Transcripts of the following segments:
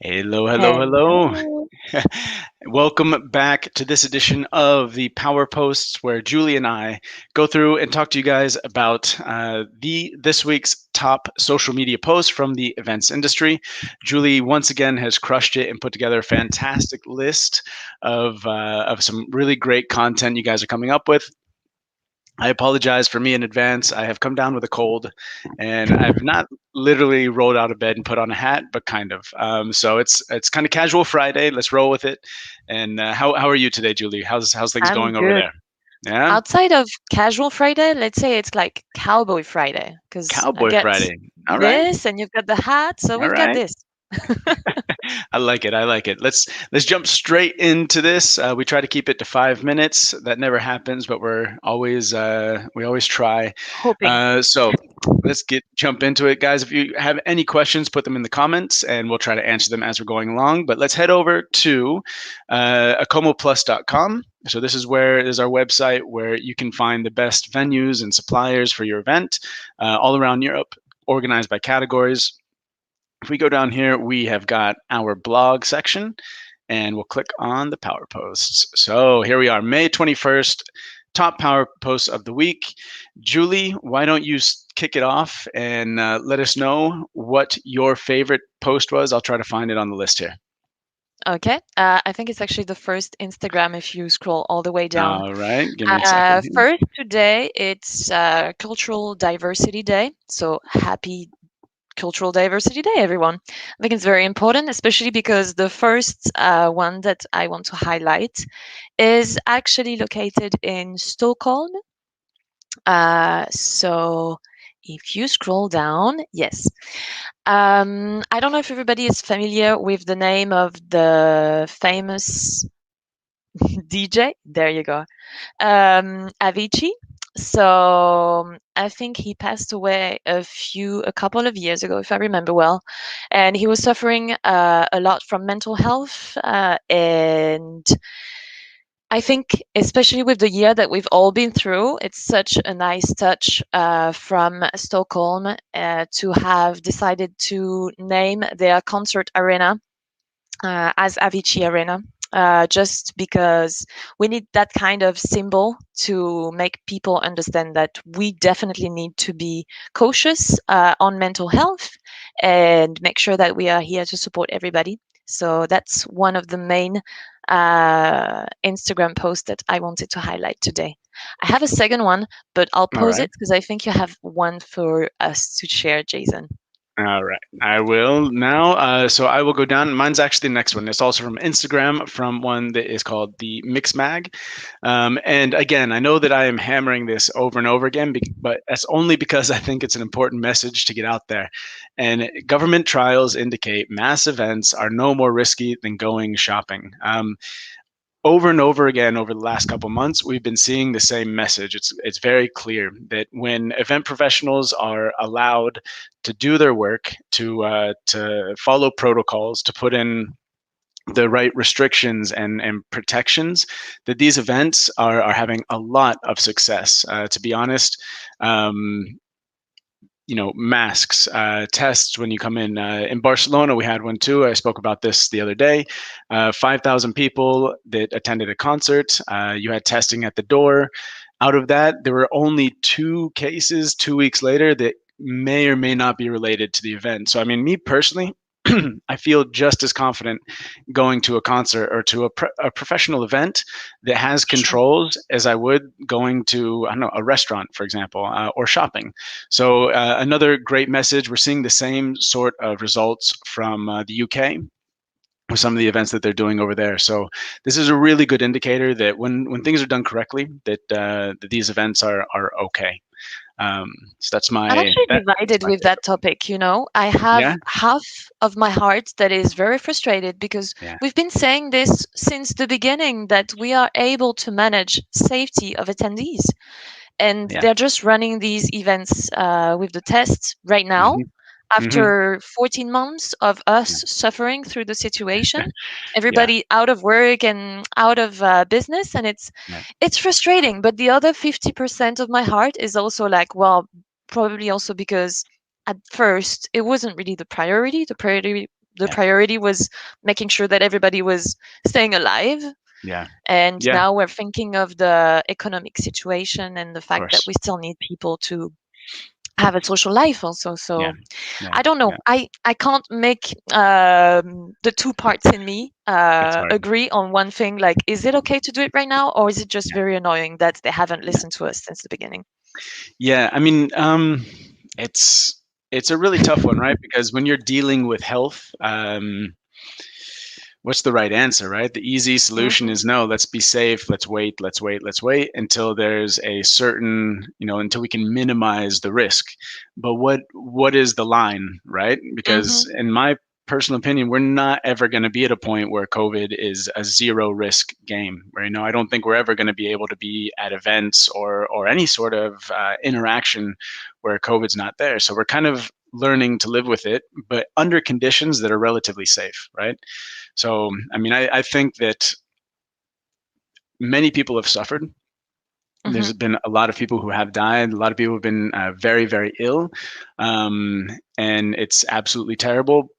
Hello, hello, hello. Hello. Welcome back to this edition of the Power Posts, where Julie and I go through and talk to you guys about the this week's top social media posts from the events industry. Julie once again has crushed it and put together a fantastic list of some really great content you guys are coming up with. I apologize for me in advance. I have come down with a cold, and I've not literally rolled out of bed and put on a hat, but kind of. So it's kind of casual Friday. Let's roll with it. And how are you today, Julie? How's things I'm going over good. there? Yeah, Outside of casual Friday, let's say it's like Cowboy Friday, because I Cowboy get Friday. All right, this and you've got the hat, so all we've got right. this. I like it. I like it. Let's jump straight into this. We try to keep it to 5 minutes. That never happens, but we always try. Hoping. So let's get jump into it, guys. If you have any questions, put them in the comments, and we'll try to answer them as we're going along. But let's head over to acomoplus.com. So this is our website where you can find the best venues and suppliers for your event all around Europe, organized by categories. If we go down here, we have got our blog section, and we'll click on the power posts. So here we are, May 21st, top power posts of the week. Julie, why don't you kick it off and let us know what your favorite post was? I'll try to find it on the list here. Okay. I think it's actually the first Instagram if you scroll all the way down. All right, give me a second here. First, today it's Cultural Diversity Day. So happy Cultural Diversity Day, everyone. I think it's very important, especially because the first one that I want to highlight is actually located in Stockholm. So if you scroll down, yes. I don't know if everybody is familiar with the name of the famous DJ. There you go. Avicii. So I think he passed away a couple of years ago, if I remember well, and he was suffering a lot from mental health, and I think, especially with the year that we've all been through, it's such a nice touch from Stockholm to have decided to name their concert arena as Avicii Arena. Just because we need that kind of symbol to make people understand that we definitely need to be cautious on mental health and make sure that we are here to support everybody. So that's one of the main Instagram posts that I wanted to highlight today. I have a second one, but I'll All pause right. it because I think you have one for us to share, Jason. All right, I will now. So I will go down. Mine's actually the next one. It's also from Instagram, from one that is called the Mix Mag. And again, I know that I am hammering this over and over again, but that's only because I think it's an important message to get out there. And government trials indicate mass events are no more risky than going shopping. Over and over again over the last couple months, we've been seeing the same message. It's very clear that when event professionals are allowed to do their work, to follow protocols, to put in the right restrictions and protections, that these events are having a lot of success. To be honest, um, masks, tests when you come in Barcelona, we had one too. I spoke about this the other day. 5,000 people that attended a concert. You had testing at the door. Out of that, there were only 2 cases 2 weeks later that may or may not be related to the event. So, I mean, me personally, I feel just as confident going to a concert or to a professional event that has Sure. controls as I would going to, I don't know, a restaurant, for example, or shopping. So another great message. We're seeing the same sort of results from the UK with some of the events that they're doing over there. So this is a really good indicator that when things are done correctly, that these events are okay. Um, so I'm actually that's divided my with that favorite. topic. I Yeah, have half of my heart that is very frustrated because yeah, we've been saying this since the beginning that we are able to manage safety of attendees. And yeah. they're just running these events with the tests right now. Hmm. Hmm. After 14 months of Yeah, us suffering through the situation, yeah, everybody out of work and out of business, and yeah. it's frustrating. But the other 50% of my heart is also like, well, probably also because at first it wasn't really the priority. The The priority was making sure that everybody was staying alive. Yeah. And Yeah. now we're thinking of the economic situation and the Of fact that course. we still need people to have a social life also. So Yeah. Yeah. I don't know. Yeah. I can't make the two parts in me It's hard. agree on one thing. Like, is it okay to do it right now, or is it just Yeah. very annoying that they haven't Yeah. listened to us since the beginning? Yeah. I mean, it's a really tough one, right? Because when you're dealing with health, what's the right answer, right? The easy solution Mhm. is no, let's be safe, let's wait until there's a certain, until we can minimize the risk. But what is the line, right? Because Mhm. in my personal opinion, we're not ever going to be at a point where COVID is a zero risk game, right? I don't think we're ever going to be able to be at events or any sort of interaction where COVID's not there. So we're kind of learning to live with it, but under conditions that are relatively safe, right? So, I mean, I think that many people have suffered. There's Mhm. been a lot of people who have died. A lot of people have been very, very ill. And it's absolutely terrible.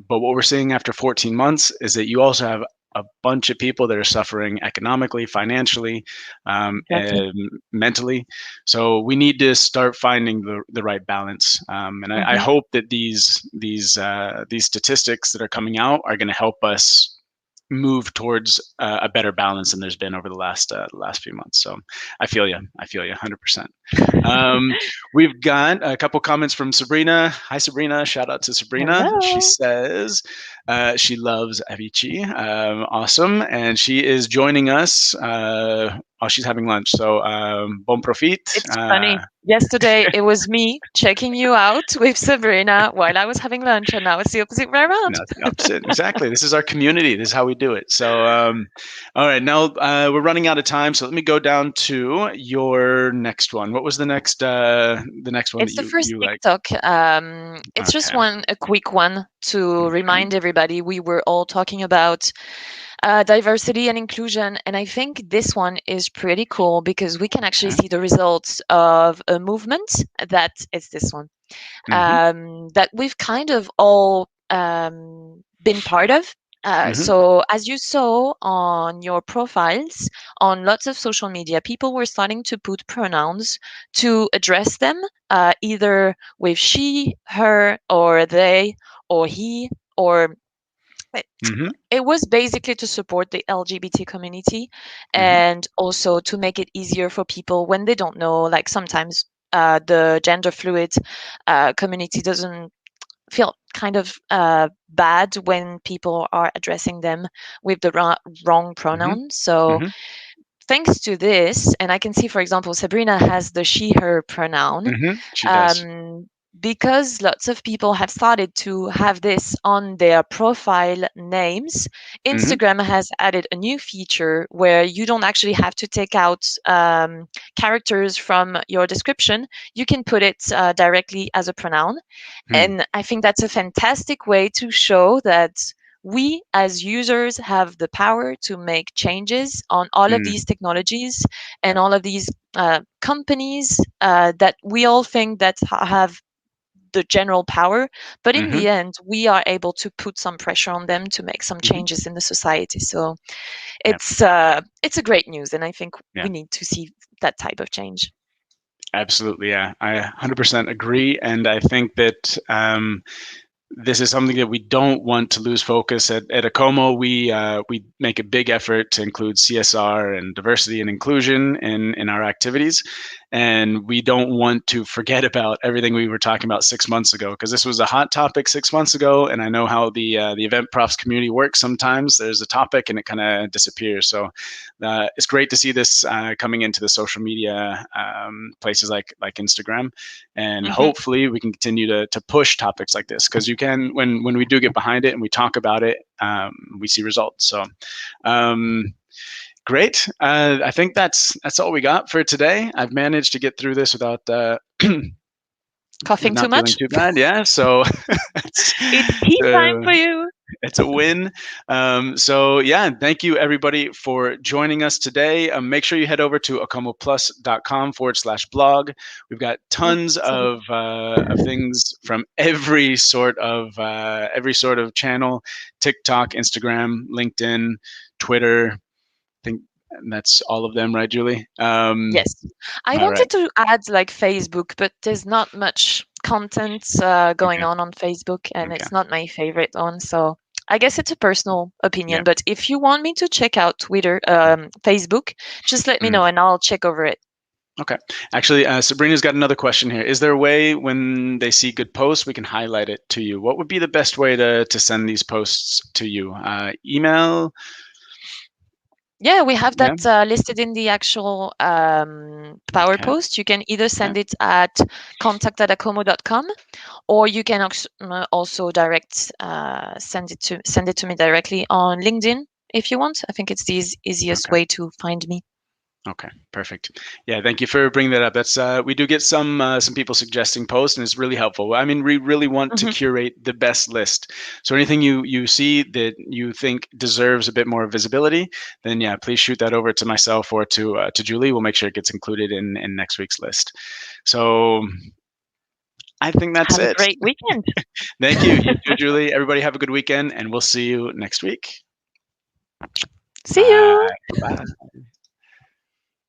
But what we're seeing after 14 months is that you also have a bunch of people that are suffering economically, financially, Exactly. and mentally. So we need to start finding the right balance. And I Mhm. hope that these statistics that are coming out are going to help us move towards a better balance than there's been over the last few months. So I feel you. I feel you 100%. We've got a couple comments from Sabrina. Hi, Sabrina. Shout out to Sabrina. She Hello. says she loves Avicii. Awesome. And she is joining us while she's having lunch. So bon profit. It's funny. Yesterday it was me checking you out with Sabrina while I was having lunch, and now it's the opposite way around. No, it's the opposite. Exactly. This is our community. This is how we do it. So, all right. Now we're running out of time. So let me go down to your next one. What was the next one that It's the first you like? TikTok. It's just Okay. a quick one to Okay. remind everybody we were all talking about diversity and inclusion. And I think this one is pretty cool because we can actually Okay. see the results of a movement that is this one, Mm-hmm. that we've kind of all been part of. Mm-hmm. So, as you saw on your profiles on lots of social media, people were starting to put pronouns to address them, either with she, her, or they, or he, or it, Mm-hmm. it was basically to support the LGBT community Mm-hmm. and also to make it easier for people when they don't know. Like sometimes the gender fluid community doesn't feel kind of bad when people are addressing them with the wrong Mm-hmm. pronoun. So Mm-hmm. thanks to this, and I can see, for example, Sabrina has the she, her pronoun. Mm-hmm. She does. Um, because lots of people have started to have this on their profile names, Mm-hmm. Instagram has added a new feature where you don't actually have to take out characters from your description. You can put it directly as a pronoun. Hmm. And I think that's a fantastic way to show that we as users have the power to make changes on all of Mm. these technologies and all of these companies that we all think that have the general power, but in Mm-hmm. the end we are able to put some pressure on them to make some Mm-hmm. changes in the society. So Yeah. it's a great news, and I think Yeah. we need to see that type of change. Absolutely. Yeah. I 100% agree. And I think that this is something that we don't want to lose focus at Acomo. We make a big effort to include CSR and diversity and inclusion in our activities, and we don't want to forget about everything we were talking about 6 months ago, because this was a hot topic 6 months ago, and I know how the event profs community works. Sometimes there's a topic and it kind of disappears. So it's great to see this coming into the social media places like Instagram, and Hmm. hopefully we can continue to push topics like this, because you can, when we do get behind it and we talk about it, we see results. So great. I think that's all we got for today. I've managed to get through this without with Coughing too not feeling much? too bad. Yeah. So it's, It's tea time uh, for you. it's a win. So yeah, thank you everybody for joining us today. Make sure you head over to acomoplus.com/blog. We've got tons of things from every sort of channel: TikTok, Instagram, LinkedIn, Twitter. I think that's all of them, right, Julie? Yes. I all wanted right. to add like Facebook, but there's not much content going Okay. on Facebook, and Okay. it's not my favorite one. So I guess it's a personal opinion. Yeah. But if you want me to check out Facebook, just let me know and I'll check over it. Okay. Actually, Sabrina's got another question here. Is there a way when they see good posts, we can highlight it to you? What would be the best way to send these posts to you? Email? Yeah, we have Yeah. that listed in the actual Power Okay. Post. You can either Okay. send it at contact@acomo.com, or you can also direct send it to me directly on LinkedIn if you want. I think it's the easiest Okay. way to find me. Okay, perfect. Yeah, thank you for bringing that up. That's we do get some people suggesting posts, and it's really helpful. I mean, we really want to curate the best list. So anything you see that you think deserves a bit more visibility, then yeah, please shoot that over to myself or to Julie. We'll make sure it gets included in next week's list. So I think that's Have a it. great weekend. Thank you. You too, Julie. Everybody have a good weekend, and we'll see you next week. See you. Bye. Bye.